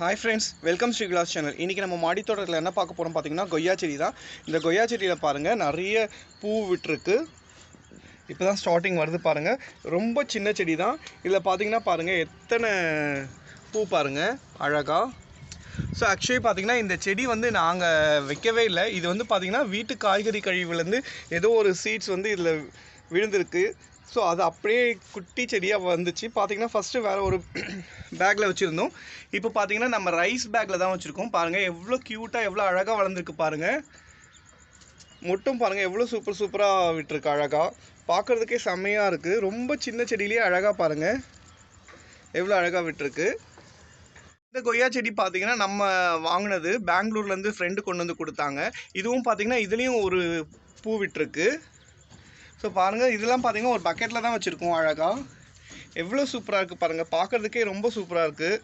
Hi friends, welcome Sri class channel. இன்றைக்கி நம்ம மாடி தோட்டத்தில் என்ன பார்க்க போகிறோம் பார்த்தீங்கன்னா, கொய்யா செடி தான். இந்த கொய்யா செடியில் பாருங்கள், நிறைய பூ விட்டுருக்கு. இப்போ தான் ஸ்டார்டிங் வருது பாருங்கள். ரொம்ப சின்ன செடி தான். இதில் பார்த்தீங்கன்னா பாருங்கள், எத்தனை பூ பாருங்கள் அழகாக. ஸோ ஆக்சுவலி பார்த்திங்கன்னா இந்த செடி வந்து நாங்கள் வைக்கவே இல்லை. இது வந்து பார்த்திங்கன்னா வீட்டு காய்கறி கழிவுலேருந்து ஏதோ ஒரு சீட்ஸ் வந்து இதில் விழுந்திருக்கு. ஸோ அது அப்படியே குட்டி செடியாக வந்துச்சு. பார்த்திங்கன்னா ஃபஸ்ட்டு வேறு ஒரு பேக்கில் வச்சுருந்தோம். இப்போ பார்த்திங்கன்னா நம்ம ரைஸ் பேக்கில் தான் வச்சுருக்கோம். பாருங்கள் எவ்வளோ க்யூட்டாக, எவ்வளோ அழகாக வளர்ந்துருக்கு பாருங்கள். மொட்டும் பாருங்கள் எவ்வளோ சூப்பராக விட்டுருக்கு. அழகாக பார்க்குறதுக்கே செம்மையாக இருக்குது. ரொம்ப சின்ன செடியிலேயே அழகாக பாருங்கள் எவ்வளோ அழகாக விட்டுருக்கு. இந்த கொய்யா செடி பார்த்திங்கன்னா நம்ம வாங்கினது பெங்களூர்லேருந்து ஃப்ரெண்டு கொண்டு வந்து கொடுத்தாங்க. இதுவும் பார்த்திங்கன்னா இதுலேயும் ஒரு பூ விட்டுருக்கு. ஸோ பாருங்கள், இதெல்லாம் பார்த்திங்கன்னா ஒரு பக்கெட்டில் தான் வச்சுருக்கோம். அழகாக எவ்வளோ சூப்பராக இருக்குது பாருங்கள். பார்க்குறதுக்கே ரொம்ப சூப்பராக இருக்குது.